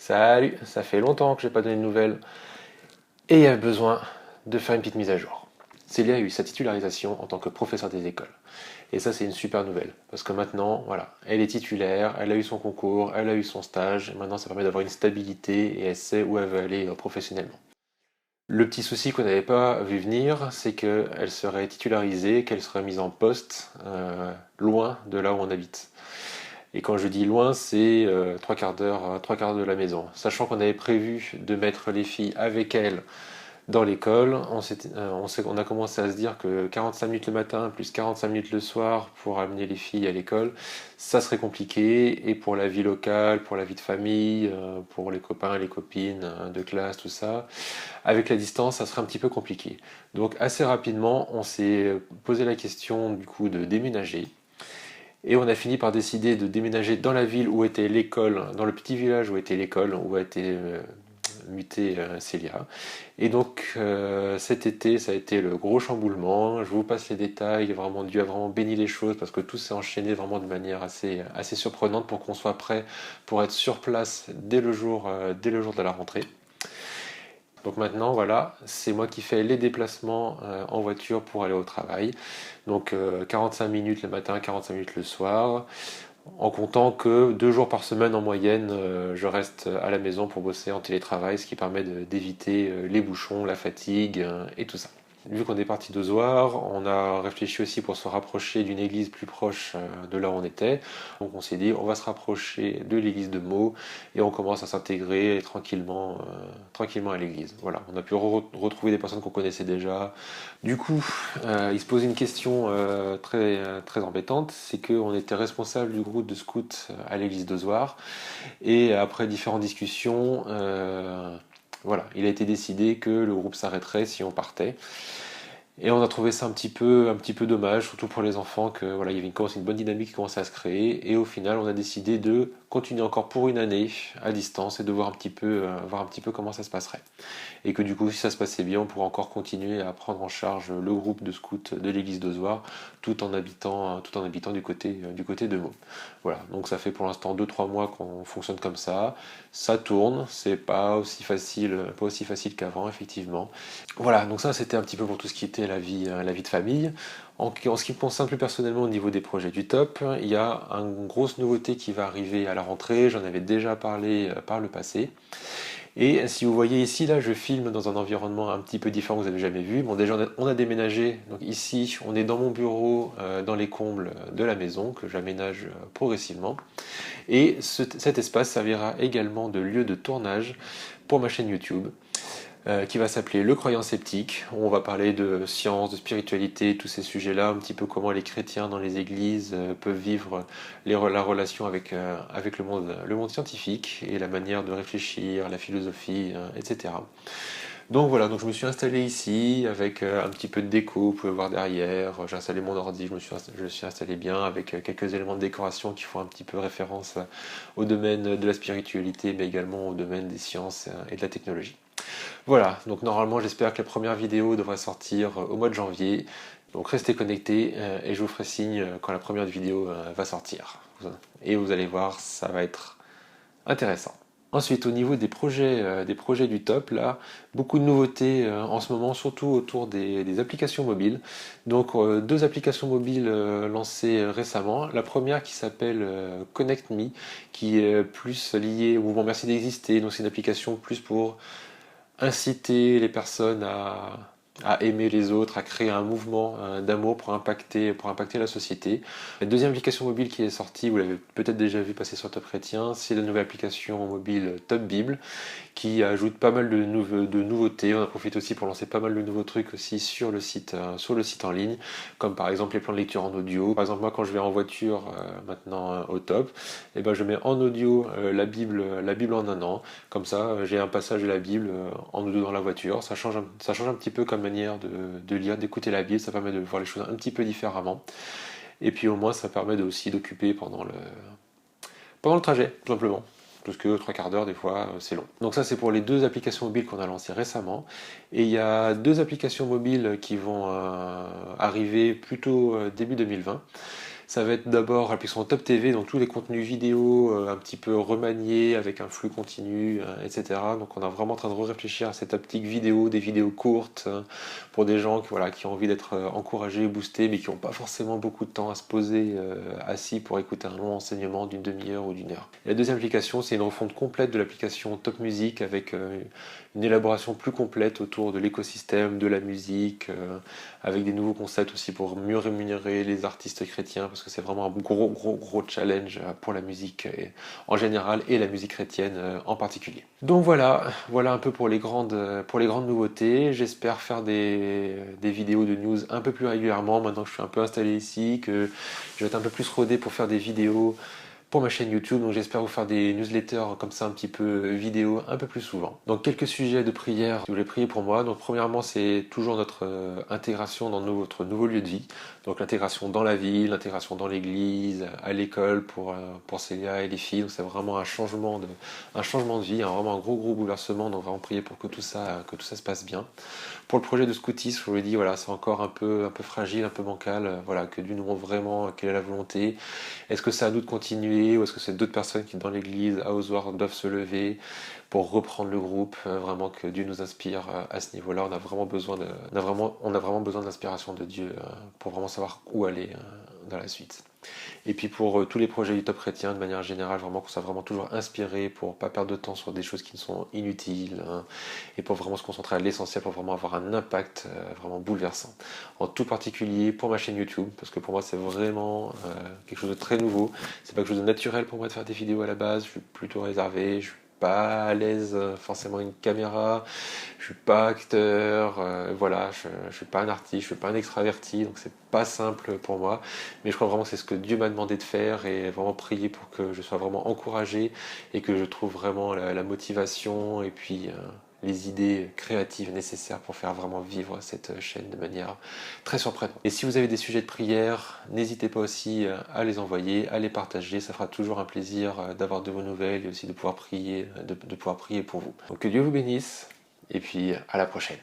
Salut, ça fait longtemps que j'ai pas donné de nouvelles et il y a besoin de faire une petite mise à jour. Célia a eu sa titularisation en tant que professeur des écoles. Et ça, c'est une super nouvelle. Parce que maintenant, voilà, elle est titulaire, elle a eu son concours, elle a eu son stage, et maintenant ça permet d'avoir une stabilité et elle sait où elle veut aller professionnellement. Le petit souci qu'on n'avait pas vu venir, c'est qu'elle serait titularisée, qu'elle serait mise en poste loin de là où on habite. Et quand je dis loin, c'est trois quarts de la maison. Sachant qu'on avait prévu de mettre les filles avec elle dans l'école, on a commencé à se dire que 45 minutes le matin plus 45 minutes le soir pour amener les filles à l'école, ça serait compliqué. Et pour la vie locale, pour la vie de famille, pour les copains, les copines de classe, tout ça, avec la distance, ça serait un petit peu compliqué. Donc assez rapidement, on s'est posé la question du coup de déménager. Et on a fini par décider de déménager dans la ville où était l'école, dans le petit village où était l'école, où a été mutée Célia. Et donc cet été, ça a été le gros chamboulement. Je vous passe les détails. Vraiment, Dieu a vraiment béni les choses parce que tout s'est enchaîné vraiment de manière assez surprenante pour qu'on soit prêt pour être sur place dès le jour de la rentrée. Donc maintenant, voilà, c'est moi qui fais les déplacements en voiture pour aller au travail. Donc 45 minutes le matin, 45 minutes le soir, en comptant que 2 jours par semaine en moyenne, je reste à la maison pour bosser en télétravail, ce qui permet d'éviter les bouchons, la fatigue et tout ça. Vu qu'on est parti de Zoar, on a réfléchi aussi pour se rapprocher d'une église plus proche de là où on était. Donc on s'est dit on va se rapprocher de l'église de Meaux et on commence à s'intégrer tranquillement à l'église. Voilà, on a pu retrouver des personnes qu'on connaissait déjà. Du coup, il se pose une question très embêtante, c'est qu'on était responsable du groupe de scouts à l'église de Zoar et après différentes discussions, voilà, il a été décidé que le groupe s'arrêterait si on partait. Et on a trouvé ça un petit peu dommage, surtout pour les enfants, que voilà, il y avait une bonne dynamique qui commençait à se créer. Et au final, on a décidé de continuer encore pour une année à distance et de voir un petit peu comment ça se passerait. Et que du coup, si ça se passait bien, on pourrait encore continuer à prendre en charge le groupe de scouts de l'église d'Ozoir, tout en habitant du côté de Meaux. Voilà, donc ça fait pour l'instant 2 3 mois qu'on fonctionne comme ça. Ça tourne, c'est pas aussi facile qu'avant, effectivement. Voilà, donc ça c'était un petit peu pour tout ce qui était la vie de famille. En ce qui me concerne plus personnellement au niveau des projets du top, il y a une grosse nouveauté qui va arriver à la rentrée, j'en avais déjà parlé par le passé. Et si vous voyez ici, là, je filme dans un environnement un petit peu différent que vous n'avez jamais vu. Bon, déjà, on a déménagé. Donc ici, on est dans mon bureau, dans les combles de la maison, que j'aménage progressivement. Et cet espace servira également de lieu de tournage pour ma chaîne YouTube qui va s'appeler Le Croyant Sceptique. On va parler de science, de spiritualité, tous ces sujets-là, un petit peu comment les chrétiens dans les églises peuvent vivre la relation avec le monde scientifique et la manière de réfléchir, la philosophie, etc. Donc voilà, donc je me suis installé ici avec un petit peu de déco, vous pouvez voir derrière, j'ai installé mon ordi, je me suis installé bien avec quelques éléments de décoration qui font un petit peu référence au domaine de la spiritualité, mais également au domaine des sciences et de la technologie. Voilà, donc normalement j'espère que la première vidéo devrait sortir au mois de janvier. Donc restez connectés et je vous ferai signe quand la première vidéo va sortir. Et vous allez voir, ça va être intéressant. Ensuite, au niveau des projets du top, là, beaucoup de nouveautés en ce moment, surtout autour des applications mobiles. Donc, 2 applications mobiles lancées récemment. La première qui s'appelle Connect Me, qui est plus liée au mouvement Merci d'exister. Donc, c'est une application plus pour inciter les personnes à aimer les autres, à créer un mouvement d'amour pour impacter la société. La deuxième application mobile qui est sortie, vous l'avez peut-être déjà vu passer sur Top Chrétien, c'est la nouvelle application mobile Top Bible qui ajoute pas mal de nouveautés. On en profite aussi pour lancer pas mal de nouveaux trucs aussi sur le site en ligne, comme par exemple les plans de lecture en audio. Par exemple, moi quand je vais en voiture maintenant au Top, et ben, je mets en audio la Bible en un an. Comme ça, j'ai un passage de la Bible en audio dans la voiture. Ça change un petit peu comme manière de lire, d'écouter la Bible. Ça permet de voir les choses un petit peu différemment. Et puis au moins, ça permet aussi d'occuper pendant le trajet, tout simplement. Parce que 3 quarts d'heure, des fois, c'est long. Donc ça, c'est pour les 2 applications mobiles qu'on a lancées récemment. Et il y a 2 applications mobiles qui vont arriver plutôt début 2020. Ça va être d'abord l'application Top TV, donc tous les contenus vidéo un petit peu remaniés avec un flux continu, etc. Donc on est vraiment en train de réfléchir à cette optique vidéo, des vidéos courtes pour des gens qui, voilà, qui ont envie d'être encouragés, boostés, mais qui n'ont pas forcément beaucoup de temps à se poser assis pour écouter un long enseignement d'une demi-heure ou d'une heure. Et la deuxième application, c'est une refonte complète de l'application Top Music avec une élaboration plus complète autour de l'écosystème, de la musique, avec des nouveaux concepts aussi pour mieux rémunérer les artistes chrétiens, parce que c'est vraiment un gros challenge pour la musique en général et la musique chrétienne en particulier. Donc voilà un peu pour les grandes nouveautés. J'espère faire des vidéos de news un peu plus régulièrement maintenant que je suis un peu installé ici, que je vais être un peu plus rodé pour faire des vidéos pour ma chaîne YouTube, donc j'espère vous faire des newsletters comme ça un petit peu vidéo un peu plus souvent. Donc quelques sujets de prière, si vous voulez prier pour moi. Donc premièrement, c'est toujours notre intégration dans notre nouveau lieu de vie. Donc l'intégration dans la ville, l'intégration dans l'église, à l'école pour Célia et les filles. Donc c'est vraiment un changement de vie, vraiment un gros bouleversement. Donc vraiment prier pour que tout ça se passe bien. Pour le projet de scoutisme, je vous l'ai dit, voilà, c'est encore un peu fragile, un peu bancal. Voilà, que Dieu nous montre vraiment quelle est la volonté. Est-ce que c'est à nous de continuer ou est-ce que c'est d'autres personnes qui dans l'église à Oswald doivent se lever pour reprendre le groupe, vraiment que Dieu nous inspire à ce niveau-là. On a vraiment besoin de l'inspiration de Dieu pour vraiment savoir où aller dans la suite. Et puis pour tous les projets du Top Chrétien, de manière générale, vraiment qu'on soit vraiment toujours inspiré pour pas perdre de temps sur des choses qui sont inutiles, et pour vraiment se concentrer à l'essentiel, pour vraiment avoir un impact vraiment bouleversant. En tout particulier pour ma chaîne YouTube, parce que pour moi c'est vraiment quelque chose de très nouveau. C'est pas quelque chose de naturel pour moi de faire des vidéos à la base, je suis plutôt réservé, je suis pas à l'aise forcément une caméra, je suis pas acteur, voilà, je suis pas un artiste, je suis pas un extraverti, donc c'est pas simple pour moi, mais je crois vraiment que c'est ce que Dieu m'a demandé de faire et vraiment prier pour que je sois vraiment encouragé et que je trouve vraiment la motivation et puis les idées créatives nécessaires pour faire vraiment vivre cette chaîne de manière très surprenante. Et si vous avez des sujets de prière, n'hésitez pas aussi à les envoyer, à les partager, ça fera toujours un plaisir d'avoir de vos nouvelles et aussi de pouvoir prier pour vous. Donc que Dieu vous bénisse et puis à la prochaine.